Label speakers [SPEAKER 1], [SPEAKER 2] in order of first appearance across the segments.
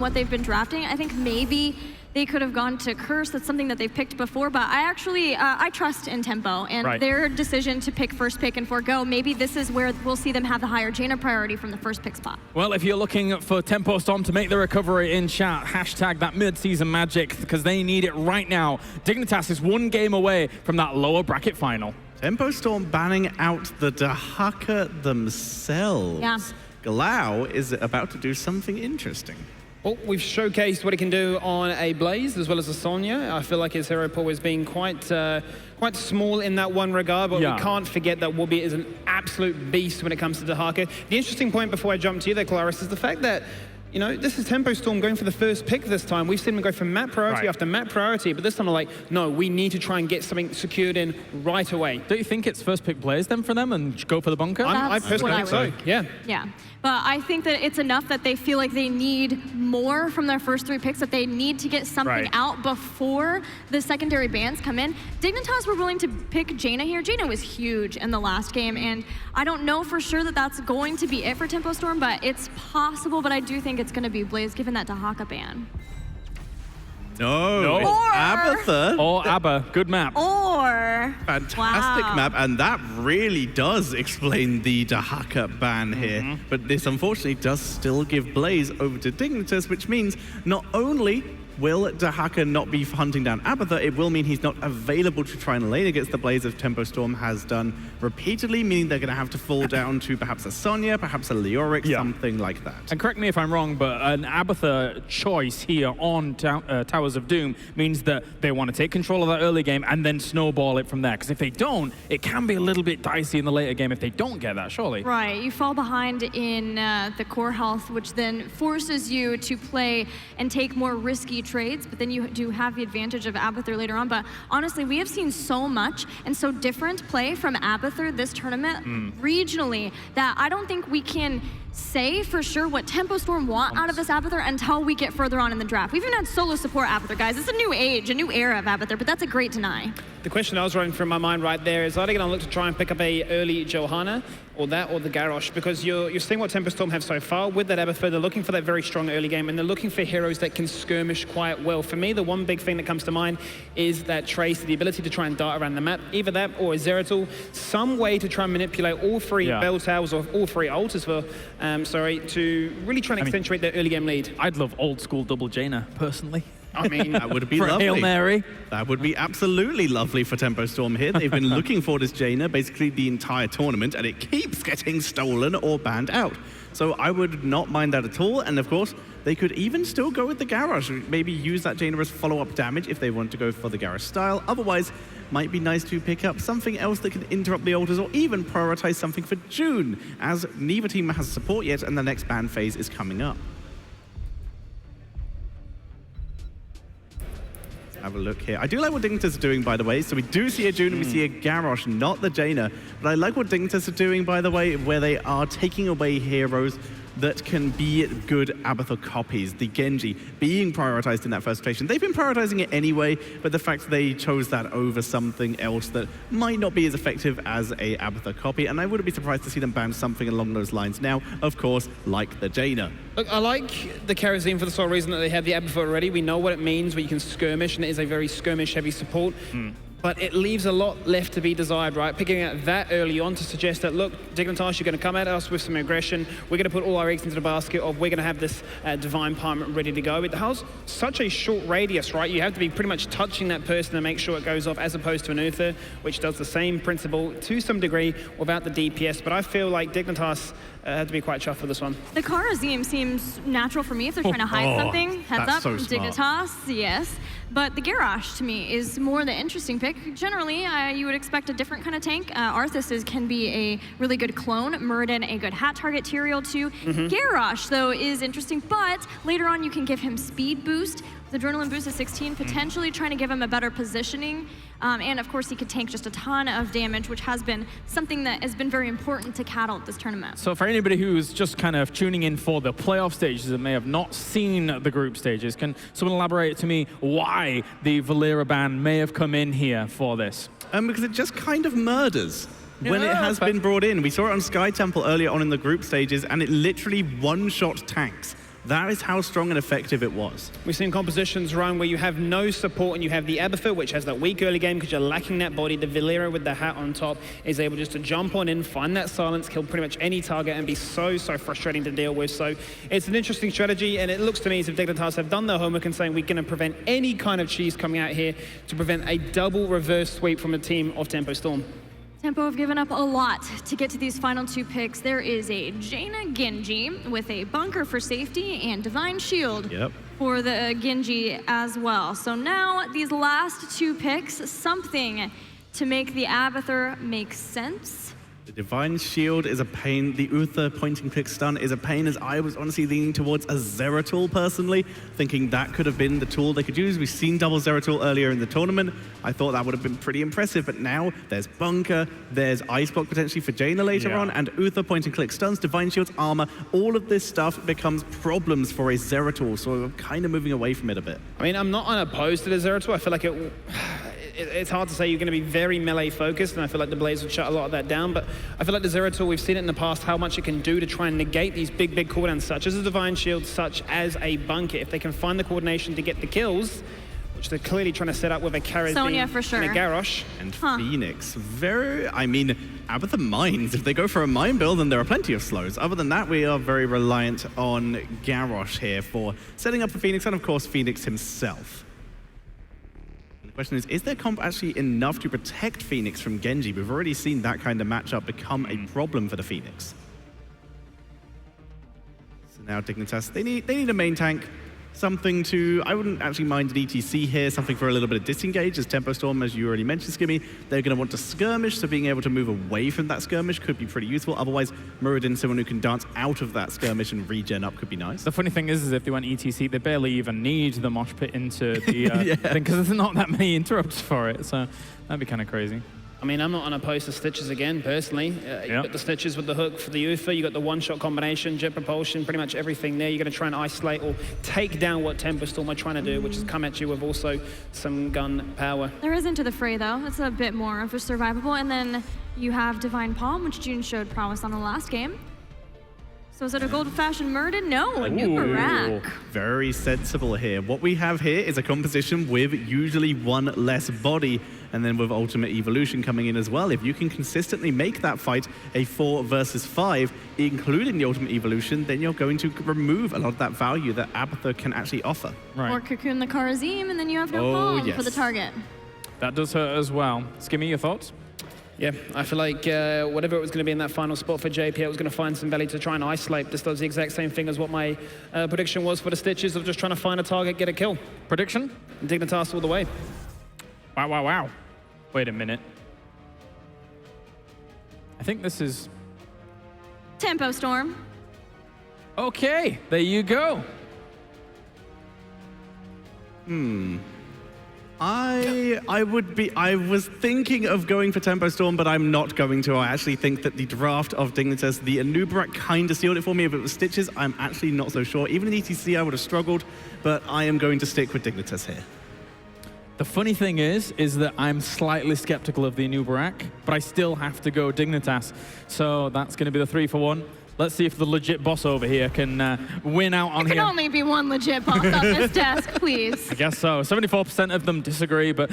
[SPEAKER 1] what they've been drafting. I think maybe they could have gone to Curse. That's something that they've picked before, but I actually, I trust in Tempo and their decision to pick first pick and forego. Maybe this is where we'll see them have the higher Jaina priority from the first pick spot.
[SPEAKER 2] Well, if you're looking for Tempo Storm to make the recovery in chat, hashtag that mid-season magic, because they need it right now. Dignitas is one game away from that lower bracket final.
[SPEAKER 3] Tempo Storm banning out the Dahaka themselves.
[SPEAKER 1] Yeah.
[SPEAKER 3] Galau is about to do something interesting.
[SPEAKER 4] Well, we've showcased what he can do on a Blaze as well as a Sonya. I feel like his hero pool has been quite small in that one regard, but we can't forget that Wooby is an absolute beast when it comes to Dahaka. The interesting point before I jump to you there, Claris, is the fact that, you know, this is Tempo Storm going for the first pick this time. We've seen him go for map priority after map priority, but this time I'm like, no, we need to try and get something secured in right away.
[SPEAKER 2] Don't you think it's first pick Blaze then for them and go for the bunker?
[SPEAKER 4] I personally think so, yeah.
[SPEAKER 1] Yeah, but I think that it's enough that they feel like they need more from their first 3 picks, that they need to get something out before the secondary bans come in. Dignitas were willing to pick Jaina here. Jaina was huge in the last game, and I don't know for sure that that's going to be it for Tempo Storm, but it's possible, but I do think it's going to be Blaze given that Dahaka ban.
[SPEAKER 3] No, it's Abathur.
[SPEAKER 2] Or Abba, good map.
[SPEAKER 1] Or...
[SPEAKER 3] Fantastic map, and that really does explain the Dahaka ban here. But this unfortunately does still give Blaze over to Dignitas, which means not only will Dahaka not be hunting down Abathur, it will mean he's not available to try and lane against the Blaze as Tempo Storm has done repeatedly, meaning they're going to have to fall down to perhaps a Sonya, perhaps a Leoric, something like that.
[SPEAKER 2] And correct me if I'm wrong, but an Abathur choice here on Towers of Doom means that they want to take control of that early game and then snowball it from there. Because if they don't, it can be a little bit dicey in the later game if they don't get that, surely.
[SPEAKER 1] Right, you fall behind in the core health, which then forces you to play and take more risky trades, but then you do have the advantage of Abathur later on. But honestly, we have seen so much and so different play from Abathur this tournament regionally that I don't think we can say for sure what Tempo Storm want out of this Abathur until we get further on in the draft. We've even had solo support Abathur, guys. It's a new age, a new era of Abathur, but that's a great deny.
[SPEAKER 4] The question I was running through my mind right there is, are they going to look to try and pick up a early Johanna, or that, or the Garrosh? Because you're seeing what Tempo Storm have so far with that Abathur. They're looking for that very strong early game, and they're looking for heroes that can skirmish quite well. For me, the one big thing that comes to mind is that Trace, the ability to try and dart around the map. Either that or a Zeratul, some way to try and manipulate all 3 bell towers or all 3 altars for, to really try and accentuate their early game lead.
[SPEAKER 2] I'd love old school double Jaina, personally.
[SPEAKER 4] I mean,
[SPEAKER 3] that would be
[SPEAKER 2] for
[SPEAKER 3] lovely.
[SPEAKER 2] Hail Mary.
[SPEAKER 3] That would be absolutely lovely for Tempo Storm here. They've been looking for this Jaina basically the entire tournament, and it keeps getting stolen or banned out. So I would not mind that at all. And of course, they could even still go with the Garrosh. Maybe use that Jaina as follow-up damage if they want to go for the Garrosh style. Otherwise, might be nice to pick up something else that can interrupt the altars, or even prioritize something for June, as neither team has support yet and the next ban phase is coming up. Have a look here. I do like what Dignitas are doing, by the way. So we do see a June and we see a Garrosh, not the Jaina. But I like what Dignitas are doing, by the way, where they are taking away heroes that can be good Abathur copies. The Genji being prioritized in that first station. They've been prioritizing it anyway, but the fact they chose that over something else that might not be as effective as a Abathur copy, and I wouldn't be surprised to see them ban something along those lines now, of course, like the Jaina.
[SPEAKER 4] Look, I like the Kerosene for the sole reason that they have the Abathur already. We know what it means where you can skirmish, and it is a very skirmish-heavy support. But it leaves a lot left to be desired, right? Picking out that early on to suggest that, look, Dignitas, you're going to come at us with some aggression. We're going to put all our eggs into the basket of we're going to have this Divine Palm ready to go. It has such a short radius, right? You have to be pretty much touching that person to make sure it goes off, as opposed to an Uther, which does the same principle to some degree without the DPS. But I feel like Dignitas had to be quite chuffed for this one.
[SPEAKER 1] The Karazim seems natural for me if they're trying to hide something. Heads up,
[SPEAKER 3] so
[SPEAKER 1] Dignitas, yes. But the Garrosh, to me, is more the interesting pick. Generally, you would expect a different kind of tank. Arthas can be a really good clone. Muradin, a good hat target. Tyrael, too. Garrosh, though, is interesting, but later on you can give him speed boost. The adrenaline boost is 16, potentially trying to give him a better positioning. And of course, he could tank just a ton of damage, which has been something that has been very important to Cattle at this tournament.
[SPEAKER 2] So for anybody who's just kind of tuning in for the playoff stages and may have not seen the group stages, can someone elaborate to me why the Valera ban may have come in here for this?
[SPEAKER 3] Because it just kind of murders when it has been brought in. We saw it on Sky Temple earlier on in the group stages, and it literally one-shot tanks That is how strong and effective it was.
[SPEAKER 4] We've seen compositions run where you have no support and you have the Abathur, which has that weak early game because you're lacking that body. The Valera with the hat on top is able just to jump on in, find that silence, kill pretty much any target, and be so frustrating to deal with. So it's an interesting strategy, and it looks to me as if Dignitas have done their homework and saying we're going to prevent any kind of cheese coming out here to prevent a double reverse sweep from a team of Tempo Storm.
[SPEAKER 1] Tempo have given up a lot to get to these final 2 picks. There is a Jaina Genji with a bunker for safety and Divine Shield for the Genji as well. So now these last 2 picks, something to make the Abathur make sense.
[SPEAKER 3] The Divine Shield is a pain. The Uther pointing click stun is a pain, as I was honestly leaning towards a Zeratul personally, thinking that could have been the tool they could use. We've seen double Zeratul earlier in the tournament. I thought that would have been pretty impressive, but now there's Bunker, there's Ice Block potentially for Jaina later on, and Uther point and click stuns, Divine Shield's armor. All of this stuff becomes problems for a Zeratul, so I'm kind of moving away from it a bit.
[SPEAKER 4] I mean, I'm not unopposed to the Zeratul. I feel like it's hard to say. You're going to be very melee focused, and I feel like the Blaze would shut a lot of that down, but I feel like the Zeratul, we've seen it in the past, how much it can do to try and negate these big cooldowns, such as a Divine Shield, such as a Bunker. If they can find the coordination to get the kills, which they're clearly trying to set up with a Karazim
[SPEAKER 1] Sonya for sure.
[SPEAKER 4] and a Garrosh.
[SPEAKER 3] And Phoenix, I mean, Abathur mines. If they go for a mine build, then there are plenty of slows. Other than that, we are very reliant on Garrosh here for setting up for Phoenix, and of course, Phoenix himself. The question is their comp actually enough to protect Phoenix from Genji? We've already seen that kind of matchup become a problem for the Phoenix. So now Dignitas, they need a main tank. Something to, I wouldn't actually mind an ETC here, something for a little bit of disengage, as Tempo Storm, as you already mentioned, Skimmy, they're going to want to skirmish, so being able to move away from that skirmish could be pretty useful. Otherwise, Muradin, someone who can dance out of that skirmish and regen up, could be nice.
[SPEAKER 2] The funny thing is if they went ETC, they barely even need the mosh pit into the thing, because there's not that many interrupts for it, so that'd be kind of crazy.
[SPEAKER 4] I mean, I'm not unopposed to Stitches again, personally. You got the Stitches with the hook for the Uther, you got the one-shot combination, jet propulsion, pretty much everything there. You're going to try and isolate or take down what Tempo Storm are trying to do, which is come at you with also some gun power.
[SPEAKER 1] There is Into the Fray, though. It's a bit more of a survivable. And then you have Divine Palm, which June showed prowess on the last game. So is it a gold-fashioned Muradin? No, a new Barak.
[SPEAKER 3] Very sensible here. What we have here is a composition with usually one less body, and then with Ultimate Evolution coming in as well. If you can consistently make that fight a 4 versus 5, including the Ultimate Evolution, then you're going to remove a lot of that value that Abathur can actually offer.
[SPEAKER 2] Right.
[SPEAKER 1] Or Cocoon the Karazim, and then you have no palm for the target.
[SPEAKER 2] That does hurt as well. Skimmy, your thoughts?
[SPEAKER 4] Yeah, I feel like whatever it was going to be in that final spot for JP, it was going to find some belly to try and isolate. This does the exact same thing as what my prediction was for the Stitches, of just trying to find a target, get a kill.
[SPEAKER 2] Prediction?
[SPEAKER 4] Dignitas all the way.
[SPEAKER 2] Wow. Wait a minute. I think this is...
[SPEAKER 1] Tempo Storm.
[SPEAKER 2] Okay, there you go.
[SPEAKER 3] I was thinking of going for Tempo Storm, but I'm not going to. I actually think that the draft of Dignitas, the Anubarak kind of sealed it for me. If it was Stitches, I'm actually not so sure. Even in ETC, I would have struggled, but I am going to stick with Dignitas here.
[SPEAKER 2] The funny thing is that I'm slightly skeptical of the Anubarak, but I still have to go Dignitas. So that's going to be the 3-for-1. Let's see if the legit boss over here can win out on here.
[SPEAKER 1] There can only be one legit boss on this desk, please.
[SPEAKER 2] I guess so. 74% of them disagree, but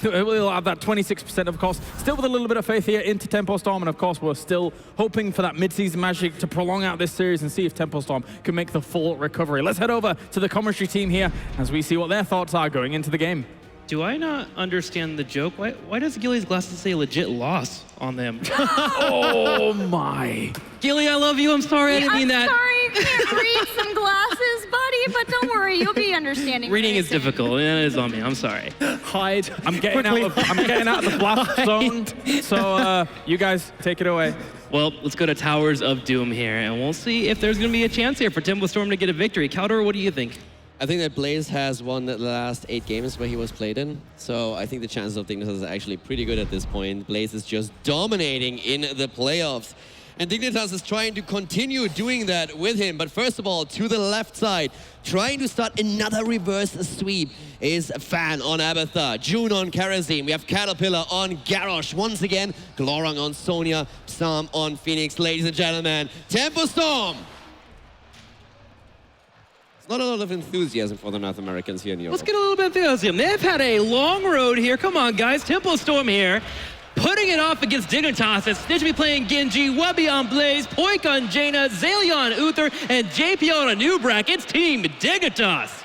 [SPEAKER 2] we'll have that 26%, of course. Still with a little bit of faith here into Tempo Storm, and of course, we're still hoping for that mid-season magic to prolong out this series and see if Tempo Storm can make the full recovery. Let's head over to the commentary team here as we see what their thoughts are going into the game.
[SPEAKER 5] Do I not understand the joke? Why does Gilly's glasses say legit loss on them?
[SPEAKER 2] Oh my.
[SPEAKER 5] Gilly, I love you. I'm sorry I didn't mean that.
[SPEAKER 1] I'm sorry, you can't read some glasses, buddy, but don't worry, you'll be understanding.
[SPEAKER 5] Reading is difficult. It is on me. I'm sorry.
[SPEAKER 4] Hide.
[SPEAKER 2] I'm getting out of the blast zone. So you guys take it away.
[SPEAKER 5] Well, let's go to Towers of Doom here, and we'll see if there's going to be a chance here for Tempo Storm to get a victory. Caldor, what do you think?
[SPEAKER 6] I think that Blaze has won the last 8 games where he was played in, so I think the chances of Dignitas are actually pretty good at this point. Blaze is just dominating in the playoffs. And Dignitas is trying to continue doing that with him. But first of all, to the left side, trying to start another reverse sweep is Fan on Abathur, June on Karazim. We have Caterpillar on Garrosh. Once again, Glorang on Sonya, Psalm on Phoenix. Ladies and gentlemen, Tempo Storm. Not a lot of enthusiasm for the North Americans here in Europe.
[SPEAKER 5] Let's get a little bit of enthusiasm. They've had a long road here. Come on, guys. Tempo Storm here. Putting it off against Dignitas as Snitch be playing Genji, Webby on Blaze, Poik on Jaina, Zaylia on Uther, and JPL on Ubrak. It's Team Dignitas.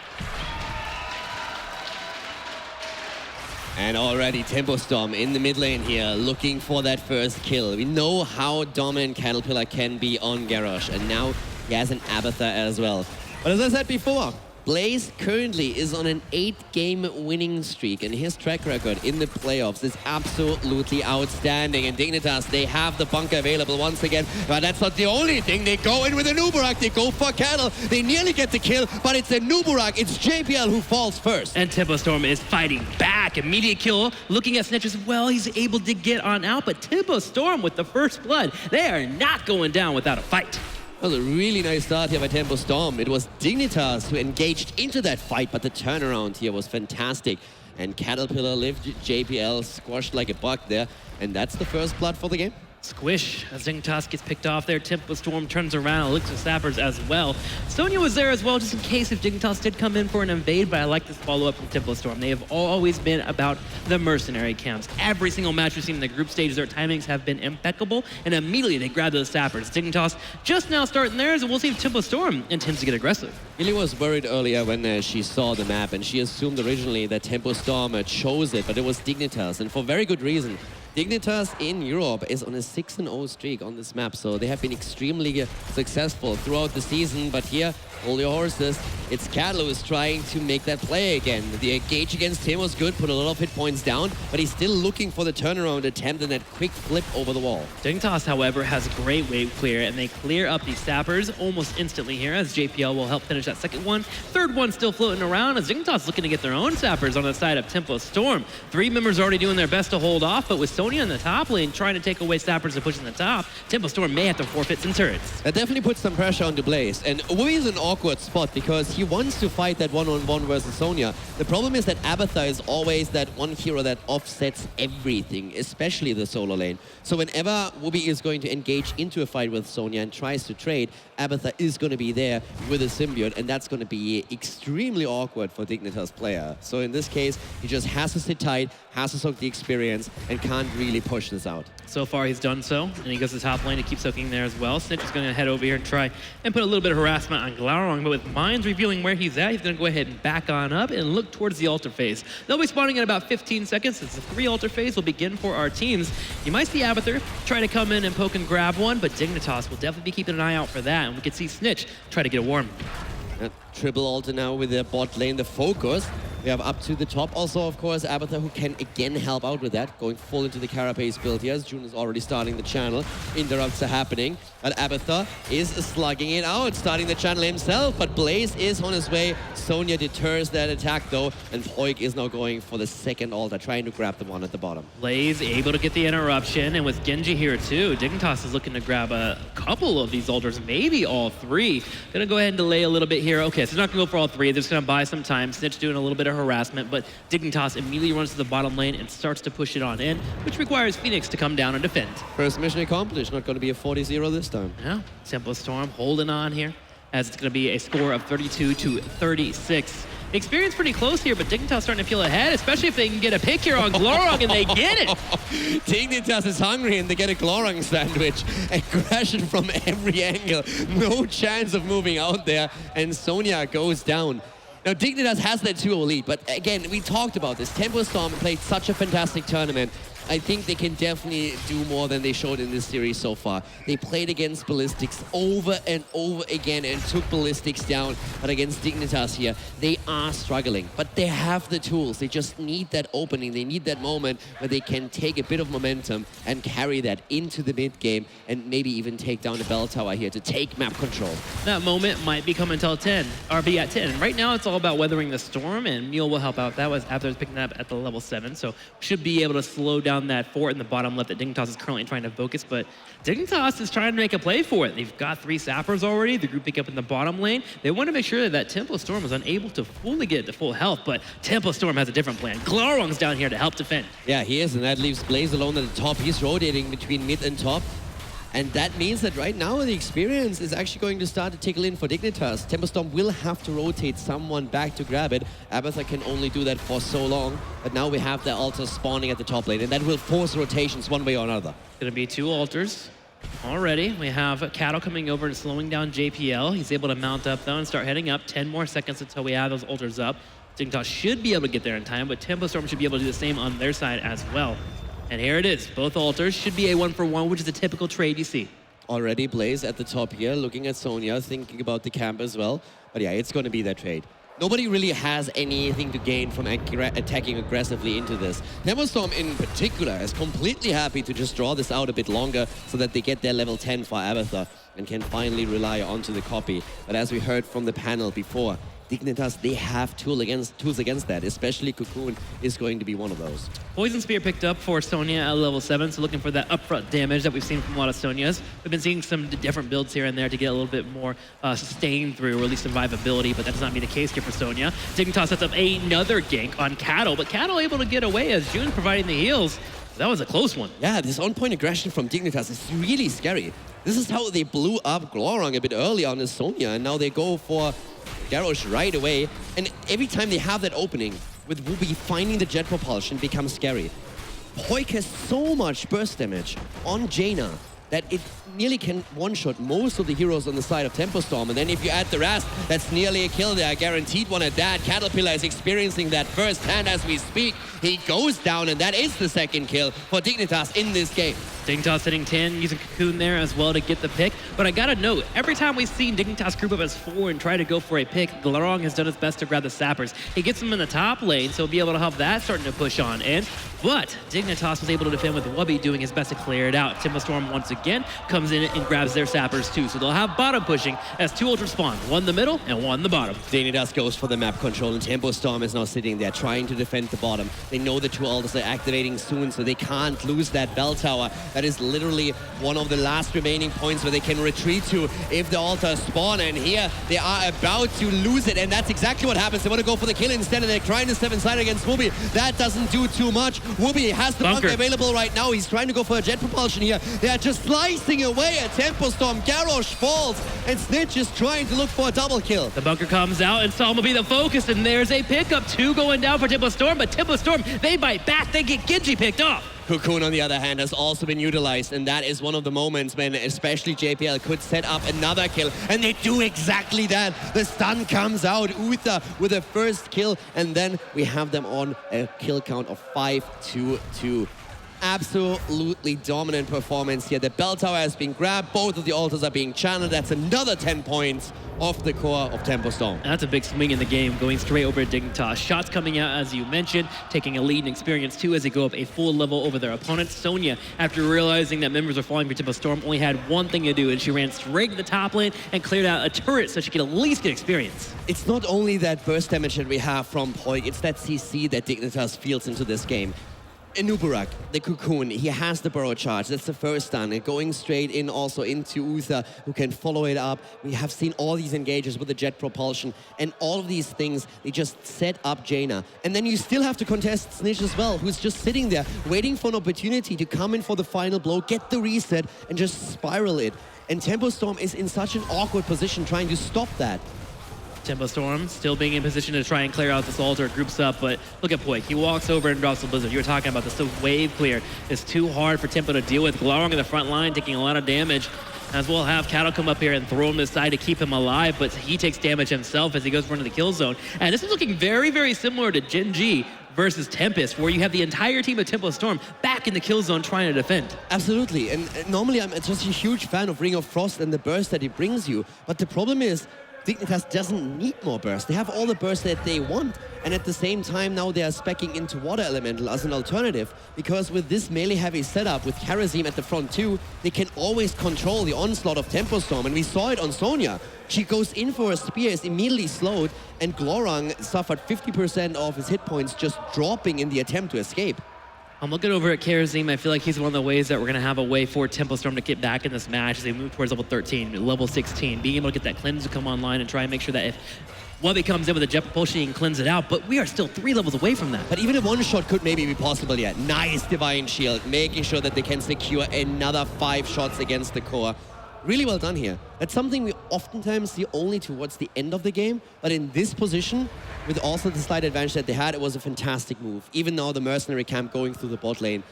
[SPEAKER 6] And already Tempo Storm in the mid lane here, looking for that first kill. We know how dominant Caterpillar can be on Garrosh, and now he has an Abathur as well. But as I said before, Blaze currently is on an 8-game winning streak, and his track record in the playoffs is absolutely outstanding. And Dignitas, they have the bunker available once again, but that's not the only thing. They go in with a Nuburak, they go for Cattle, they nearly get the kill, but it's a Nuburak, it's JPL who falls first.
[SPEAKER 5] And Tempo Storm is fighting back. Immediate kill, looking at Snitch as well. He's able to get on out, but Tempo Storm with the first blood, they are not going down without a fight.
[SPEAKER 6] That was a really nice start here by Tempo Storm. It was Dignitas who engaged into that fight, but the turnaround here was fantastic. And Caterpillar lived, JPL squashed like a bug there, and that's the first blood for the game.
[SPEAKER 5] Squish as Dignitas gets picked off there. Tempo Storm turns around and looks at Sappers as well. Sonya was there as well, just in case if Dignitas did come in for an invade, but I like this follow-up from Tempo Storm. They have always been about the mercenary camps. Every single match we've seen in the group stages, their timings have been impeccable, and immediately they grab those Sappers. Dignitas just now starting theirs, and we'll see if Tempo Storm intends to get aggressive.
[SPEAKER 6] Millie was worried earlier when she saw the map, and she assumed originally that Tempo Storm chose it, but it was Dignitas, and for very good reason. Dignitas in Europe is on a 6-0 streak on this map, so they have been extremely successful throughout the season. But here, hold your horses. It's Cattle who is trying to make that play again. The engage against him was good, put a lot of hit points down, but he's still looking for the turnaround attempt and that quick flip over the wall.
[SPEAKER 5] Dignitas, however, has great wave clear, and they clear up these Sappers almost instantly here as JPL will help finish that second one. Third one still floating around as Dignitas looking to get their own Sappers on the side of Tempo Storm. 3 members already doing their best to hold off, but with Sonya in the top lane trying to take away Sappers and pushing the top, Tempo Storm may have to forfeit some turrets.
[SPEAKER 6] That definitely puts some pressure on the Blaze, and Wui is an awkward spot because he wants to fight that one-on-one versus Sonya. The problem is that Abathur is always that one hero that offsets everything, especially the solo lane. So whenever Wui is going to engage into a fight with Sonya and tries to trade, Abathur is going to be there with a symbiote, and that's going to be extremely awkward for Dignitas player. So in this case, he just has to sit tight, has to soak the experience, and can't really push this out.
[SPEAKER 5] So far he's done so, and he goes to the top lane to keep soaking there as well. Snitch is going to head over here and try and put a little bit of harassment on Glaurung, but with Mines revealing where he's at, he's going to go ahead and back on up and look towards the altar phase. They'll be spawning in about 15 seconds. It's the 3 altar phase will begin for our teams. You might see Abathur try to come in and poke and grab one, but Dignitas will definitely be keeping an eye out for that, and we can see Snitch try to get a warm.
[SPEAKER 6] Triple altar now with their bot lane, the focus. We have up to the top also, of course, Abathur, who can again help out with that, going full into the Carapace build here, as June is already starting the channel. Interrupts are happening, but Abathur is slugging it out, starting the channel himself, but Blaze is on his way. Sonya deters that attack though, and Poik is now going for the second altar, trying to grab the one at the bottom.
[SPEAKER 5] Blaze able to get the interruption, and with Genji here too, Dignitas is looking to grab a couple of these altars, maybe all 3. Gonna go ahead and delay a little bit here. Okay, so they're not gonna go for all 3, they're just gonna buy some time. Snitch doing a little bit of harassment, but Dignitas immediately runs to the bottom lane and starts to push it on in, which requires Phoenix to come down and defend.
[SPEAKER 6] First mission accomplished, not going to be a 40-0 this time.
[SPEAKER 5] Yeah, Tempo Storm holding on here, as it's going to be a score of 32 to 36. The experience pretty close here, but Dignitas starting to feel ahead, especially if they can get a pick here on Glaurung, and they get it.
[SPEAKER 6] Dignitas is hungry, and they get a Glaurung sandwich. Aggression from every angle. No chance of moving out there, and Sonya goes down. Now, Dignitas has that 2-0 lead, but again, we talked about this. Tempo Storm played such a fantastic tournament. I think they can definitely do more than they showed in this series so far. They played against Ballistics over and over again and took Ballistics down. But against Dignitas here, they are struggling. But they have the tools. They just need that opening. They need that moment where they can take a bit of momentum and carry that into the mid game and maybe even take down the bell tower here to take map control.
[SPEAKER 5] That moment might be coming until 10, or be at 10. Right now, it's all about weathering the storm, and Mule will help out. That was after picking that up at the level 7, so should be able to slow down that fort in the bottom left that Dignitas is currently trying to focus, but Dignitas is trying to make a play for it. They've got 3 sappers already, the group pick up in the bottom lane. They want to make sure that Tempo Storm was unable to fully get to full health, but Tempo Storm has a different plan. Glaurung's down here to help defend.
[SPEAKER 6] Yeah, he is, and that leaves Blaze alone at the top. He's rotating between mid and top. And that means that right now the experience is actually going to start to tickle in for Dignitas. Tempo Storm will have to rotate someone back to grab it. Abathur can only do that for so long, but now we have the altars spawning at the top lane, and that will force rotations one way or another.
[SPEAKER 5] Gonna be 2 altars. Already, we have Cattle coming over and slowing down JPL. He's able to mount up though and start heading up. 10 more seconds until we have those altars up. Dignitas should be able to get there in time, but Tempo Storm should be able to do the same on their side as well. And here it is. Both altars should be a 1-for-1, which is a typical trade you see.
[SPEAKER 6] Already Blaze at the top here, looking at Sonya, thinking about the camp as well. But yeah, it's going to be that trade. Nobody really has anything to gain from attacking aggressively into this. Tempo Storm in particular is completely happy to just draw this out a bit longer so that they get their level 10 for Abathur and can finally rely onto the copy. But as we heard from the panel before, Dignitas, they have tools against that, especially Cocoon is going to be one of those.
[SPEAKER 5] Poison Spear picked up for Sonya at level 7, so looking for that upfront damage that we've seen from a lot of Sonyas. We've been seeing some different builds here and there to get a little bit more sustain through, or at least survivability, but that does not be the case here for Sonya. Dignitas sets up another gank on Cattle, but Cattle able to get away as June's providing the heals. That was a close one.
[SPEAKER 6] Yeah, this on-point aggression from Dignitas is really scary. This is how they blew up Glorong a bit early on as Sonya, and now they go for Garrosh right away. And every time they have that opening, with Wubi finding the jet propulsion, becomes scary. Poik has so much burst damage on Jaina that it nearly can one-shot most of the heroes on the side of Tempo Storm. And then if you add the rest, that's nearly a kill there. Guaranteed one at that. Caterpillar is experiencing that firsthand as we speak. He goes down, and that is the second kill for Dignitas in this game.
[SPEAKER 5] Dignitas hitting 10, using Cocoon there as well to get the pick. But I gotta note, every time we've seen Dignitas group up as 4 and try to go for a pick, Glorong has done his best to grab the sappers. He gets them in the top lane, so he'll be able to have that starting to push on in. But Dignitas was able to defend with Wubby doing his best to clear it out. Tempo Storm once again comes in and grabs their sappers too. So they'll have bottom pushing as 2 ultras spawn, one in the middle and one in the bottom.
[SPEAKER 6] Dignitas goes for the map control, and Tempo Storm is now sitting there trying to defend the bottom. They know the 2 altars are activating soon, so they can't lose that bell tower. That is literally one of the last remaining points where they can retreat to if the altars spawn, and here they are about to lose it, and that's exactly what happens. They want to go for the kill instead, and they're trying to step inside against Wubby. That doesn't do too much. Wubby has the bunker available right now. He's trying to go for a jet propulsion here. They are just slicing away at Tempo Storm. Garrosh falls, and Snitch is trying to look for a double kill.
[SPEAKER 5] The bunker comes out, and Psalm will be the focus, and there's a pickup. 2 going down for Tempo Storm, but Tempo Storm, they bite back. They get Genji picked off.
[SPEAKER 6] Cocoon, on the other hand, has also been utilized, and that is one of the moments when especially JPL could set up another kill, and they do exactly that. The stun comes out, Uther with a first kill, and then we have them on a kill count of 5-2-2. Absolutely dominant performance here. The bell tower has been grabbed, both of the altars are being channeled. That's another 10 points off the core of Tempo Storm.
[SPEAKER 5] And that's a big swing in the game, going straight over to Dignitas. Shots coming out, as you mentioned, taking a lead in experience too as they go up a full level over their opponent. Sonya, after realizing that members are falling for Tempo Storm, only had one thing to do, and she ran straight to the top lane and cleared out a turret so she could at least get experience.
[SPEAKER 6] It's not only that burst damage that we have from Poik, it's that CC that Dignitas feels into this game. Inuburak, the Cocoon, he has the burrow charge. That's the first stun. And going straight in also into Uther, who can follow it up. We have seen all these engages with the jet propulsion. And all of these things, they just set up Jaina. And then you still have to contest Snitch as well, who's just sitting there, waiting for an opportunity to come in for the final blow, get the reset, and just spiral it. And Tempo Storm is in such an awkward position trying to stop that.
[SPEAKER 5] Tempo Storm still being in position to try and clear out this altar, groups up, but look at Poik. He walks over and drops the Blizzard. You were talking about this, the wave clear is too hard for Tempo to deal with. Glorong in the front line taking a lot of damage. As well have Cattle come up here and throw him aside to keep him alive, but he takes damage himself as he goes for into the kill zone. And this is looking very, very similar to Gen G versus Tempest, where you have the entire team of Tempo Storm back in the kill zone trying to defend.
[SPEAKER 6] Absolutely, and normally I'm just a huge fan of Ring of Frost and the burst that it brings you, but the problem is Dignitas doesn't need more burst. They have all the burst that they want, and at the same time now they are speccing into Water Elemental as an alternative, because with this melee-heavy setup with Karazim at the front too, they can always control the onslaught of Tempo Storm, and we saw it on Sonya. She goes in for a spear, is immediately slowed, and Glorong suffered 50% of his hit points just dropping in the attempt to escape.
[SPEAKER 5] I'm looking over at Karazim. I feel like he's one of the ways that we're going to have a way for Tempo Storm to get back in this match as they move towards level 13, level 16, being able to get that cleanse to come online and try and make sure that if Wubby comes in with a jet propulsion and cleanse it out, but we are still 3 levels away from that.
[SPEAKER 6] But even a one-shot could maybe be possible yet. Nice Divine Shield, making sure that they can secure another 5 shots against the core. Really well done here. That's something we oftentimes see only towards the end of the game, but in this position, with also the slight advantage that they had, it was a fantastic move. Even now the mercenary camp going through the bot lane,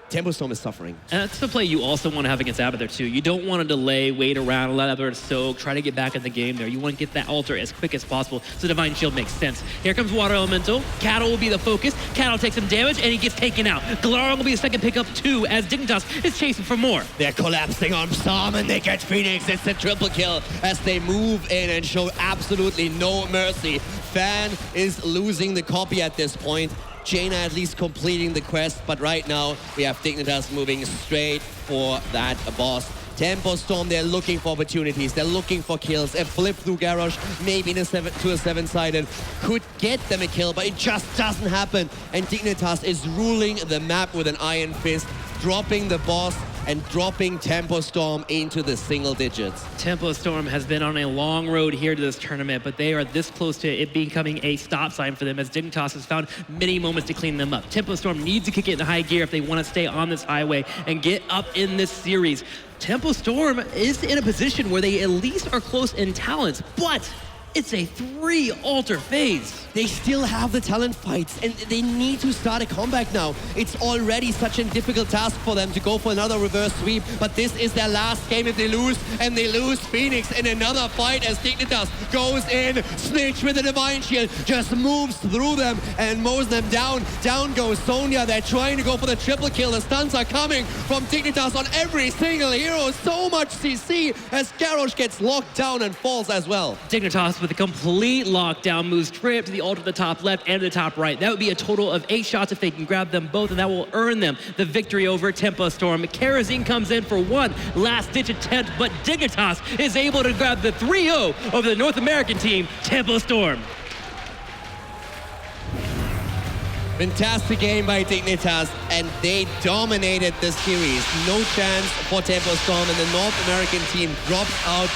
[SPEAKER 6] Tempo Storm is suffering.
[SPEAKER 5] And that's the play you also want to have against Abathur too. You don't want to delay, wait around, let Abathur soak, try to get back in the game there. You want to get that altar as quick as possible, so Divine Shield makes sense. Here comes Water Elemental. Cattle will be the focus. Cattle takes some damage, and he gets taken out. Galarong will be the second pickup too, as Dignitas is chasing for more.
[SPEAKER 6] They're collapsing on Storm, and they get Phoenix. It's a triple kill as they move in and show absolutely no mercy. Fan is losing the copy at this point. Jaina at least completing the quest, but right now we have Dignitas moving straight for that boss. Tempo Storm, they're looking for opportunities, they're looking for kills. A flip through Garrosh, maybe in a 7-sided, could get them a kill, but it just doesn't happen. And Dignitas is ruling the map with an iron fist, dropping the boss and dropping Tempo Storm into the single digits.
[SPEAKER 5] Tempo Storm has been on a long road here to this tournament, but they are this close to it becoming a stop sign for them, as Dignitas has found many moments to clean them up. Tempo Storm needs to kick it into high gear if they want to stay on this highway and get up in this series. Tempo Storm is in a position where they at least are close in talents, but it's a 3 altar phase.
[SPEAKER 6] They still have the talent fights, and they need to start a comeback now. It's already such a difficult task for them to go for another reverse sweep, but this is their last game if they lose, and they lose Phoenix in another fight as Dignitas goes in. Snitch with the Divine Shield just moves through them and mows them down. Down goes Sonya. They're trying to go for the triple kill. The stuns are coming from Dignitas on every single hero. So much CC as Garrosh gets locked down and falls as well.
[SPEAKER 5] Dignitas with a complete lockdown moves straight to the altar to the top left and the top right. That would be a total of 8 shots if they can grab them both, and that will earn them the victory over Tempo Storm. Kerosene comes in for one last-ditch attempt, but Dignitas is able to grab the 3-0 over the North American team, Tempo Storm.
[SPEAKER 6] Fantastic game by Dignitas, and they dominated the series. No chance for Tempo Storm, and the North American team drops out